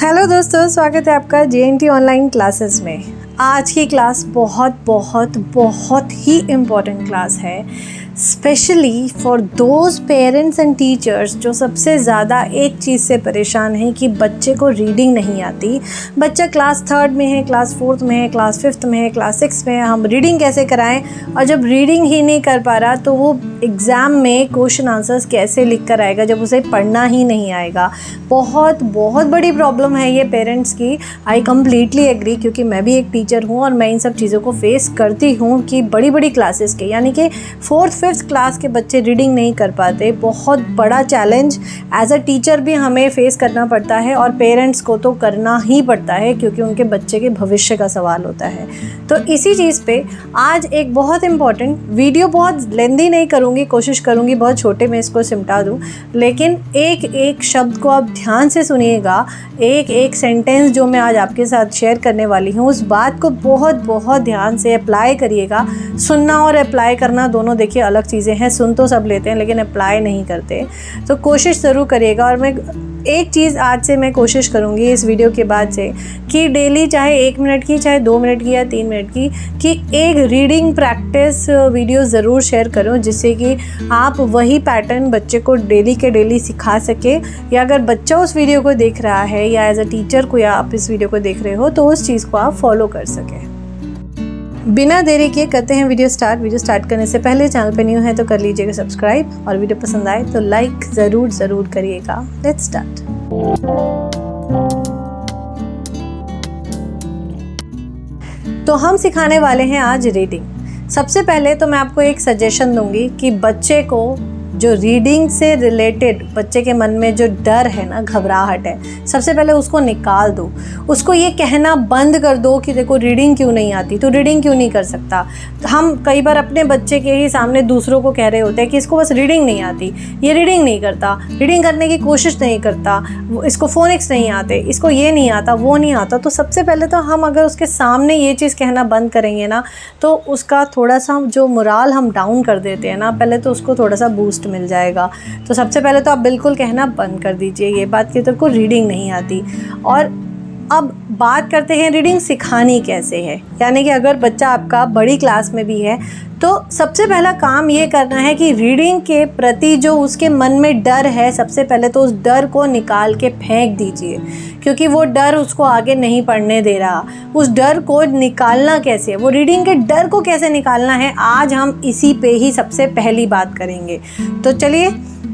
Hello दोस्तों, स्वागत है आपका JNT ऑनलाइन क्लासेस में। आज की क्लास बहुत बहुत बहुत ही इम्पॉर्टेंट क्लास है, specially for those parents and teachers जो सबसे ज़्यादा एक चीज़ से परेशान हैं कि बच्चे को रीडिंग नहीं आती। बच्चा क्लास 3rd में है, क्लास 4th में है, क्लास 5th में है, क्लास 6th में है, हम रीडिंग कैसे कराएं? और जब रीडिंग ही नहीं कर पा रहा तो वो एग्ज़ाम में क्वेश्चन आंसर्स कैसे लिख कर आएगा जब उसे पढ़ना ही नहीं आएगा। बहुत बहुत बड़ी प्रॉब्लम है ये पेरेंट्स की। आई कम्प्लीटली एग्री, क्योंकि मैं भी एक टीचर हूँ और मैं इन सब चीज़ों को फेस करती हूँ कि बड़ी बड़ी क्लासेस के, यानी कि 4th 5th क्लास के बच्चे रीडिंग नहीं कर पाते। बहुत बड़ा चैलेंज एज अ टीचर भी हमें फेस करना पड़ता है और पेरेंट्स को तो करना ही पड़ता है, क्योंकि उनके बच्चे के भविष्य का सवाल होता है। तो इसी चीज़ पे आज एक बहुत इम्पॉर्टेंट वीडियो, बहुत लेंदी नहीं करूँगी, कोशिश करूँगी बहुत छोटे में इसको सिमटा दूँ, लेकिन एक एक शब्द को आप ध्यान से सुनिएगा। एक एक सेंटेंस जो मैं आज आपके साथ शेयर करने वाली हूँ, उस बात को बहुत बहुत ध्यान से अप्लाई करिएगा। सुनना और अप्लाई करना दोनों देखिए अलग चीज़ें हैं। सुन तो सब लेते हैं लेकिन अप्लाई नहीं करते, तो कोशिश ज़रूर करिएगा। और मैं एक चीज़ आज से मैं कोशिश करूँगी इस वीडियो के बाद से कि डेली चाहे 1 मिनट की, चाहे 2 मिनट की या 3 मिनट की, कि एक रीडिंग प्रैक्टिस वीडियो ज़रूर शेयर करूँ, जिससे कि आप वही पैटर्न बच्चे को डेली के डेली सिखा सके। या अगर बच्चा उस वीडियो को देख रहा है या एज अ टीचर को, या आप इस वीडियो को देख रहे हो, तो उस चीज़ को आप फॉलो कर सकें। बिना देरी किए करते हैं वीडियो स्टार्ट। वीडियो स्टार्ट करने से पहले चैनल पे न्यू है तो कर लीजिएगा सब्सक्राइब, और वीडियो पसंद आए तो लाइक ज़रूर करिएगा। Let's start. तो हम सिखाने वाले हैं आज रीडिंग। सबसे पहले तो मैं आपको एक सजेशन दूंगी कि बच्चे को जो रीडिंग से रिलेटेड बच्चे के मन में जो डर है ना, घबराहट है, सबसे पहले उसको निकाल दो। उसको ये कहना बंद कर दो कि देखो रीडिंग क्यों नहीं आती, तो रीडिंग क्यों नहीं कर सकता। हम कई बार अपने बच्चे के ही सामने दूसरों को कह रहे होते हैं कि इसको बस रीडिंग नहीं आती, ये रीडिंग नहीं करता, रीडिंग करने की कोशिश नहीं करता, इसको फोनिक्स नहीं आते, इसको ये नहीं आता, वो नहीं आता। तो सबसे पहले तो हम अगर उसके सामने ये चीज़ कहना बंद करेंगे ना, तो उसका थोड़ा सा जो मोराल हम डाउन कर देते हैं ना, पहले तो उसको थोड़ा सा बूस्ट मिल जाएगा। तो सबसे पहले तो आप बिल्कुल कहना बंद कर दीजिए ये बात कि तेरे को रीडिंग नहीं आती। और अब बात करते हैं रीडिंग सिखानी कैसे है। यानी कि अगर बच्चा आपका बड़ी क्लास में भी है तो सबसे पहला काम ये करना है कि रीडिंग के प्रति जो उसके मन में डर है, सबसे पहले तो उस डर को निकाल के फेंक दीजिए, क्योंकि वो डर उसको आगे नहीं पढ़ने दे रहा। उस डर को निकालना कैसे है, वो रीडिंग के डर को कैसे निकालना है, आज हम इसी पे ही सबसे पहली बात करेंगे। तो चलिए,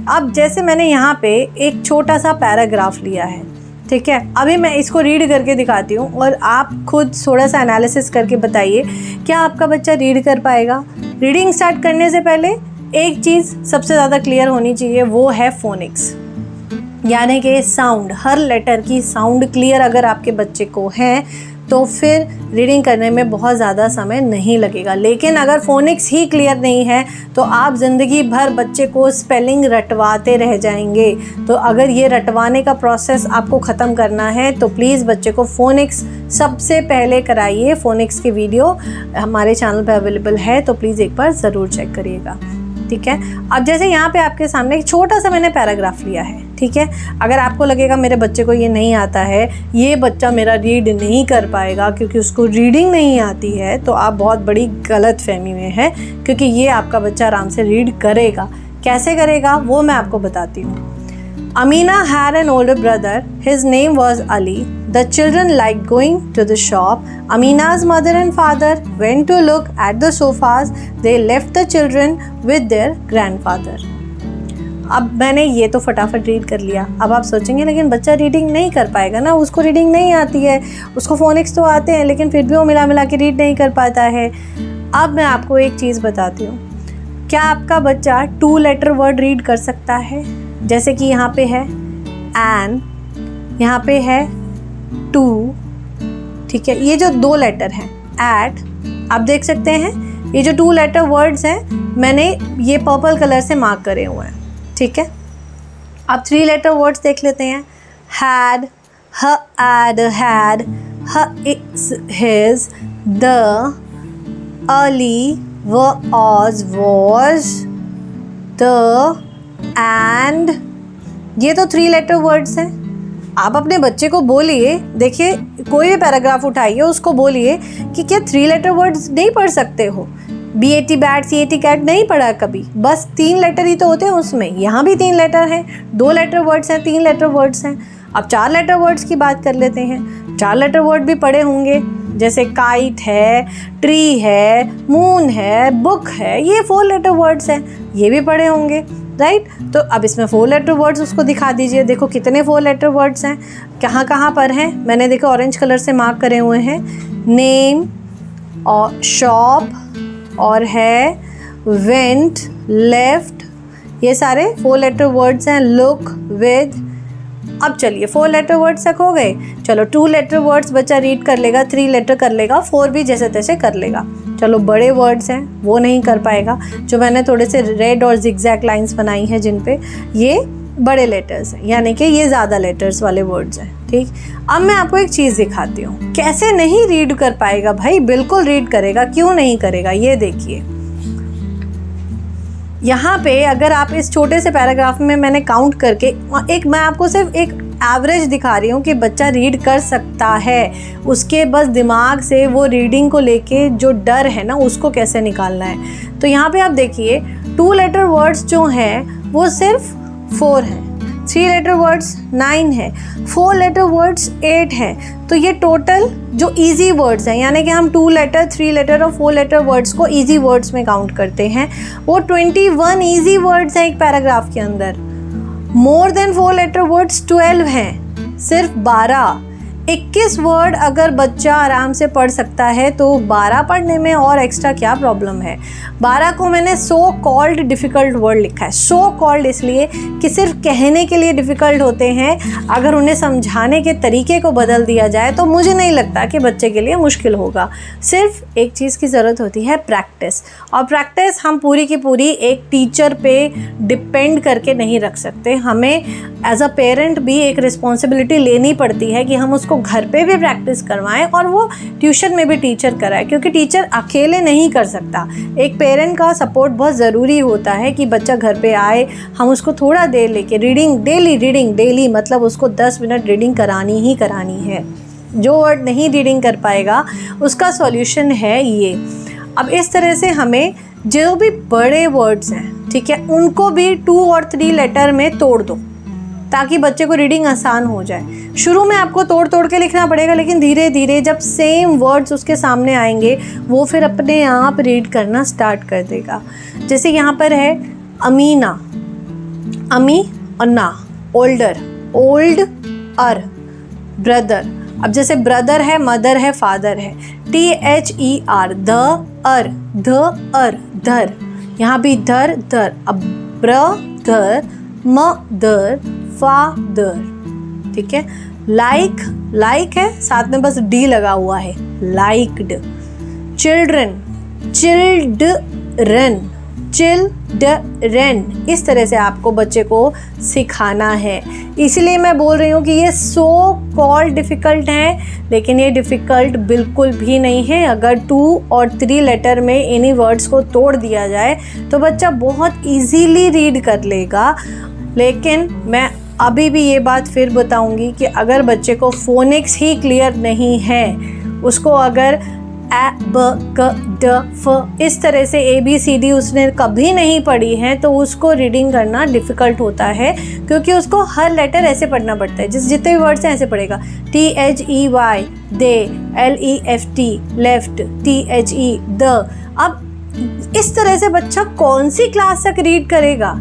अब जैसे मैंने यहाँ पे एक छोटा सा पैराग्राफ लिया है, ठीक है। अभी मैं इसको रीड करके दिखाती हूँ और आप खुद थोड़ा सा एनालिसिस करके बताइए क्या आपका बच्चा रीड कर पाएगा। रीडिंग स्टार्ट करने से पहले एक चीज़ सबसे ज़्यादा क्लियर होनी चाहिए, वो है फोनिक्स, यानी कि साउंड। हर लेटर की साउंड क्लियर अगर आपके बच्चे को है तो फिर रीडिंग करने में बहुत ज़्यादा समय नहीं लगेगा। लेकिन अगर फोनिक्स ही क्लियर नहीं है तो आप ज़िंदगी भर बच्चे को स्पेलिंग रटवाते रह जाएंगे। तो अगर ये रटवाने का प्रोसेस आपको ख़त्म करना है तो प्लीज़ बच्चे को फोनिक्स सबसे पहले कराइए। फोनिक्स की वीडियो हमारे चैनल पर अवेलेबल है, तो प्लीज़ एक बार ज़रूर चेक करिएगा, ठीक है। अब जैसे यहाँ पे आपके सामने एक छोटा सा मैंने पैराग्राफ लिया है, ठीक है। अगर आपको लगेगा मेरे बच्चे को ये नहीं आता है, ये बच्चा मेरा रीड नहीं कर पाएगा क्योंकि उसको रीडिंग नहीं आती है, तो आप बहुत बड़ी गलत फहमी में है, क्योंकि ये आपका बच्चा आराम से रीड करेगा। कैसे करेगा वो मैं आपको बताती हूँ। Amina had an older brother. His name was Ali. The children liked going to the shop. Amina's mother and father went to look at the sofas. They left the children with their grandfather. अब मैंने ये तो फटाफट read कर लिया। अब आप सोचेंगे लेकिन बच्चा रीडिंग नहीं कर पाएगा ना, उसको रीडिंग नहीं आती है, उसको फोनिक्स तो आते हैं लेकिन फिर भी वो मिला के रीड नहीं कर पाता है। अब मैं आपको एक चीज़ बताती हूँ, क्या आपका बच्चा 2 लेटर वर्ड रीड कर सकता है? जैसे कि यहाँ पे है एन, यहाँ पे है टू, ठीक है। ये जो 2 लेटर हैं एट, आप देख सकते हैं ये जो 2 लेटर वर्ड्स हैं, मैंने ये पर्पल कलर से मार्क करे हुए हैं, ठीक है। अब 3 लेटर वर्ड्स देख लेते हैं। हैड, ह एड हैड, ह इट्स हिज, द, अर्ली, व ऑज वॉज, द, एंड, ये तो 3 लेटर वर्ड्स हैं। आप अपने बच्चे को बोलिए, देखिए कोई भी पैराग्राफ उठाइए, उसको बोलिए कि क्या 3 लेटर वर्ड्स नहीं पढ़ सकते हो? BAT बैट, CAT कैट नहीं पढ़ा कभी? बस 3 लेटर ही तो होते हैं उसमें, यहाँ भी 3 लेटर हैं, 2 लेटर वर्ड्स हैं, 3 लेटर वर्ड्स हैं। अब 4 लेटर वर्ड्स की बात कर लेते हैं। 4 लेटर वर्ड भी पढ़े होंगे, जैसे काइट है, ट्री है, मून है, बुक है, ये 4 लेटर वर्ड्स हैं, ये भी पढ़े होंगे, राइट? तो अब इसमें 4 लेटर वर्ड्स उसको दिखा दीजिए। देखो कितने 4 लेटर वर्ड्स हैं, कहाँ कहाँ पर हैं, मैंने देखो ऑरेंज कलर से मार्क करे हुए हैं। नेम और शॉप और है वेंट, लेफ्ट, ये सारे 4 लेटर वर्ड्स हैं। Look, with. अब चलिए 4 लेटर वर्ड्स तक हो गए। चलो 2 लेटर वर्ड्स बच्चा रीड कर लेगा, 3 लेटर कर लेगा, 4 भी जैसे तैसे कर लेगा। चलो बड़े वर्ड्स हैं वो नहीं कर पाएगा, जो मैंने थोड़े से रेड और जिगजैग लाइंस बनाई हैं जिन पे, ये बड़े लेटर्स हैं, यानी कि ये ज़्यादा लेटर्स वाले वर्ड्स हैं, ठीक। अब मैं आपको एक चीज़ दिखाती हूँ, कैसे नहीं रीड कर पाएगा भाई, बिल्कुल रीड करेगा। क्यों नहीं करेगा, ये देखिए। यहाँ पे अगर आप इस छोटे से पैराग्राफ में मैंने काउंट करके मैं आपको सिर्फ एक एवरेज दिखा रही हूँ कि बच्चा रीड कर सकता है, उसके बस दिमाग से वो रीडिंग को लेके जो डर है ना उसको कैसे निकालना है। तो यहाँ पे आप देखिए 2 लेटर वर्ड्स जो हैं वो सिर्फ 4 हैं, 3 लेटर वर्ड्स 9 है, 4 लेटर वर्ड्स 8 हैं। तो ये टोटल जो इजी वर्ड्स हैं, यानी कि हम 2 लेटर, 3 लेटर और 4 लेटर वर्ड्स को इजी वर्ड्स में काउंट करते हैं, वो 21 इजी वर्ड्स हैं एक पैराग्राफ के अंदर। मोर देन 4 लेटर वर्ड्स 12 हैं, सिर्फ 12। 21 वर्ड अगर बच्चा आराम से पढ़ सकता है तो 12 पढ़ने में और एक्स्ट्रा क्या प्रॉब्लम है। 12 को मैंने सो कॉल्ड डिफ़िकल्ट वर्ड लिखा है। सो कॉल्ड इसलिए कि सिर्फ कहने के लिए डिफ़िकल्ट होते हैं, अगर उन्हें समझाने के तरीके को बदल दिया जाए तो मुझे नहीं लगता कि बच्चे के लिए मुश्किल होगा। सिर्फ एक चीज़ की ज़रूरत होती है, प्रैक्टिस। और प्रैक्टिस हम पूरी की पूरी एक टीचर पे डिपेंड करके नहीं रख सकते, हमें एज अ पेरेंट भी एक रिस्पॉन्सिबिलिटी लेनी पड़ती है कि हम उसको घर पे भी प्रैक्टिस करवाएं और वो ट्यूशन में भी टीचर कराए, क्योंकि टीचर अकेले नहीं कर सकता। एक पेरेंट का सपोर्ट बहुत ज़रूरी होता है कि बच्चा घर पे आए, हम उसको थोड़ा देर लेके रीडिंग डेली मतलब उसको 10 मिनट रीडिंग करानी ही करानी है। जो वर्ड नहीं रीडिंग कर पाएगा उसका सॉल्यूशन है ये। अब इस तरह से हमें जो भी बड़े वर्ड्स हैं, ठीक है, उनको भी 2 और 3 लेटर में तोड़ दो ताकि बच्चे को रीडिंग आसान हो जाए। शुरू में आपको तोड़ तोड़ के लिखना पड़ेगा, लेकिन धीरे धीरे जब सेम वर्ड्स उसके सामने आएंगे वो फिर अपने आप रीड करना स्टार्ट कर देगा। जैसे यहाँ पर है अमीना, अमी और ना, ओल्डर, ओल्ड अर, ब्रदर। अब जैसे ब्रदर है, मदर है, फादर है, THER, ध अर, धर, यहाँ भी धर धर। अब ब्रदर, मदर, फादर, ठीक है। लाइक है, साथ में बस डी लगा हुआ है, लाइक्ड। चिल्ड्रन, चिल्ड्रन, इस तरह से आपको बच्चे को सिखाना है। इसलिए मैं बोल रही हूँ कि ये सो कॉल्ड डिफ़िकल्ट हैं, लेकिन ये डिफ़िकल्ट बिल्कुल भी नहीं है। अगर 2 और 3 लेटर में इन्हीं वर्ड्स को तोड़ दिया जाए तो बच्चा बहुत इजीली रीड कर लेगा। लेकिन मैं अभी भी ये बात फिर बताऊंगी कि अगर बच्चे को फोनिक्स ही क्लियर नहीं है, उसको अगर ए ब क ड फ इस तरह से ABCD उसने कभी नहीं पढ़ी है तो उसको रीडिंग करना डिफ़िकल्ट होता है, क्योंकि उसको हर लेटर ऐसे पढ़ना पड़ता है। जितने भी वर्ड्स हैं ऐसे पढ़ेगा। THEY, they, LEFT, left, THE, the. अब इस तरह से बच्चा कौन सी क्लास तक रीड करेगा?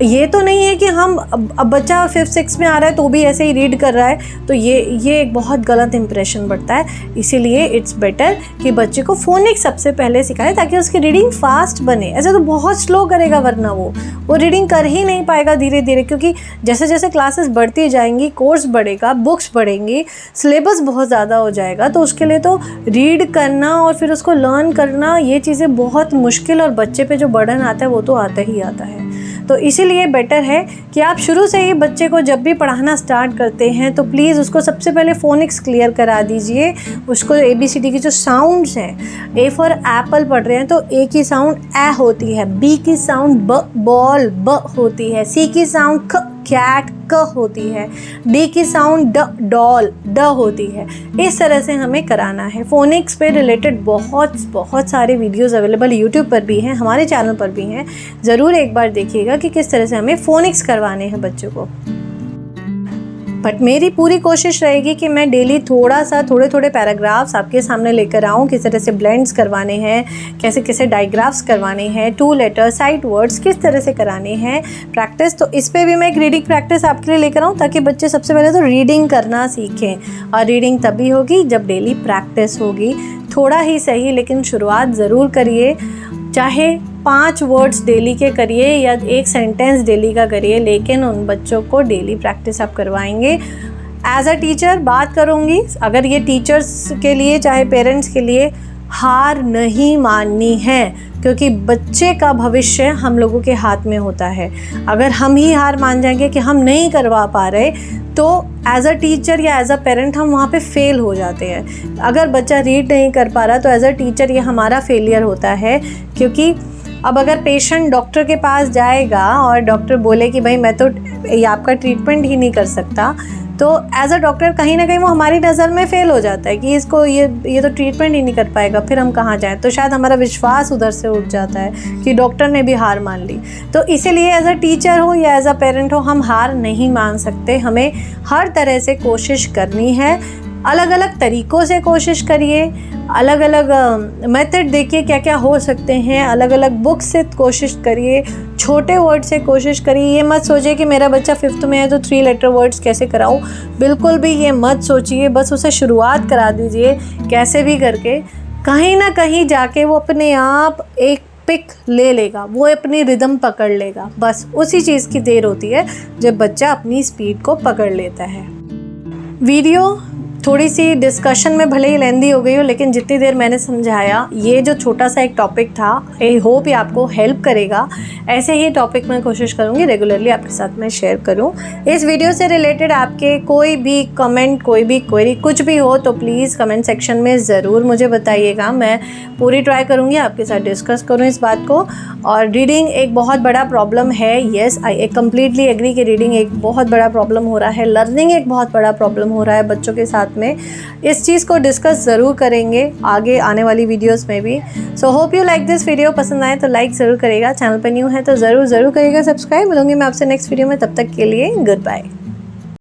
ये तो नहीं है कि हम अब बच्चा 5th 6th में आ रहा है तो भी ऐसे ही रीड कर रहा है, तो ये एक बहुत गलत इंप्रेशन पड़ता है। इसीलिए इट्स बेटर कि बच्चे को फोनिक्स सबसे पहले सिखाए ताकि उसकी रीडिंग फास्ट बने। ऐसे तो बहुत स्लो करेगा, वरना वो रीडिंग कर ही नहीं पाएगा धीरे धीरे, क्योंकि जैसे जैसे क्लासेस बढ़ती जाएंगी, कोर्स बढ़ेगा, बुक्स बढ़ेंगी, सिलेबस बहुत ज़्यादा हो जाएगा, तो उसके लिए तो रीड करना और फिर उसको लर्न करना, ये चीज़ें बहुत मुश्किल, और बच्चे पे जो बर्डन आता है वो तो आता ही आता है। तो इसीलिए बेटर है कि आप शुरू से ही बच्चे को जब भी पढ़ाना स्टार्ट करते हैं तो प्लीज़ उसको सबसे पहले फोनिक्स क्लियर करा दीजिए। उसको ABCD की जो साउंड्स हैं, A फॉर एप्पल पढ़ रहे हैं तो A की साउंड ए होती है, B की साउंड ब, बॉल, ब होती है, C की साउंड ख, कैट क होती है, डी की साउंड ड डॉल ड होती है। इस तरह से हमें कराना है। फोनिक्स पे रिलेटेड बहुत सारे वीडियोस अवेलेबल यूट्यूब पर भी हैं, हमारे चैनल पर भी हैं। ज़रूर एक बार देखिएगा कि किस तरह से हमें फोनिक्स करवाने हैं बच्चों को। बट मेरी पूरी कोशिश रहेगी कि मैं डेली थोड़े पैराग्राफ्स आपके सामने लेकर आऊँ, किस तरह से ब्लेंड्स करवाने हैं, कैसे कैसे डायग्राफ्स करवाने हैं, 2 लेटर साइट वर्ड्स किस तरह से कराने हैं प्रैक्टिस। तो इस पे भी मैं एक रीडिंग प्रैक्टिस आपके लिए लेकर आऊँ, ताकि बच्चे सबसे पहले तो रीडिंग करना सीखें। और रीडिंग तभी होगी जब डेली प्रैक्टिस होगी। थोड़ा ही सही, लेकिन शुरुआत ज़रूर करिए। चाहे 5 वर्ड्स डेली के करिए या 1 सेंटेंस डेली का करिए, लेकिन उन बच्चों को डेली प्रैक्टिस आप करवाएंगे। एज अ टीचर बात करूँगी, अगर ये टीचर्स के लिए चाहे पेरेंट्स के लिए, हार नहीं माननी है, क्योंकि बच्चे का भविष्य हम लोगों के हाथ में होता है। अगर हम ही हार मान जाएंगे कि हम नहीं करवा पा रहे, तो एज अ टीचर या एज अ पेरेंट हम वहाँ पे फेल हो जाते हैं। अगर बच्चा रीड नहीं कर पा रहा, तो एज अ टीचर ये हमारा फेलियर होता है। क्योंकि अब अगर पेशेंट डॉक्टर के पास जाएगा और डॉक्टर बोले कि भाई मैं तो ये आपका ट्रीटमेंट ही नहीं कर सकता, तो एज अ डॉक्टर कहीं ना कहीं वो हमारी नज़र में फ़ेल हो जाता है कि इसको ये तो ट्रीटमेंट ही नहीं कर पाएगा, फिर हम कहाँ जाएं। तो शायद हमारा विश्वास उधर से उठ जाता है कि डॉक्टर ने भी हार मान ली। तो इसीलिए एज अ टीचर हो या एज अ पेरेंट हो, हम हार नहीं मान सकते। हमें हर तरह से कोशिश करनी है। अलग अलग तरीक़ों से कोशिश करिए, अलग अलग मेथड देखिए क्या क्या हो सकते हैं, अलग अलग बुक से कोशिश करिए, छोटे वर्ड से कोशिश करिए। ये मत सोचिए कि मेरा बच्चा 5th में है तो 3 लेटर वर्ड्स कैसे कराऊं, बिल्कुल भी ये मत सोचिए। बस उसे शुरुआत करा दीजिए कैसे भी करके। कहीं ना कहीं जाके वो अपने आप एक पिक ले लेगा, वो अपनी रिदम पकड़ लेगा। बस उसी चीज़ की देर होती है जब बच्चा अपनी स्पीड को पकड़ लेता है। वीडियो थोड़ी सी डिस्कशन में भले ही लेंदी हो गई हो, लेकिन जितनी देर मैंने समझाया, ये जो छोटा सा एक टॉपिक था, आई होप ये आपको हेल्प करेगा। ऐसे ही टॉपिक मैं कोशिश करूँगी रेगुलरली आपके साथ मैं शेयर करूँ। इस वीडियो से रिलेटेड आपके कोई भी कमेंट, कोई भी क्वेरी, कुछ भी हो तो प्लीज़ कमेंट सेक्शन में ज़रूर मुझे बताइएगा। मैं पूरी ट्राई करूँगी आपके साथ डिस्कस करूँ इस बात को। और रीडिंग एक बहुत बड़ा प्रॉब्लम है, येस आई कम्प्लीटली एग्री कि रीडिंग एक बहुत बड़ा प्रॉब्लम हो रहा है, लर्निंग एक बहुत बड़ा प्रॉब्लम हो रहा है बच्चों के साथ में। इस चीज़ को डिस्कस ज़रूर करेंगे आगे आने वाली वीडियोस में भी। So hope you like this video. पसंद आए तो लाइक ज़रूर करिएगा, चैनल पर न्यू है तो ज़रूर करिएगा सब्सक्राइब। मिलूंगी मैं आपसे नेक्स्ट वीडियो में, तब तक के लिए गुड बाय।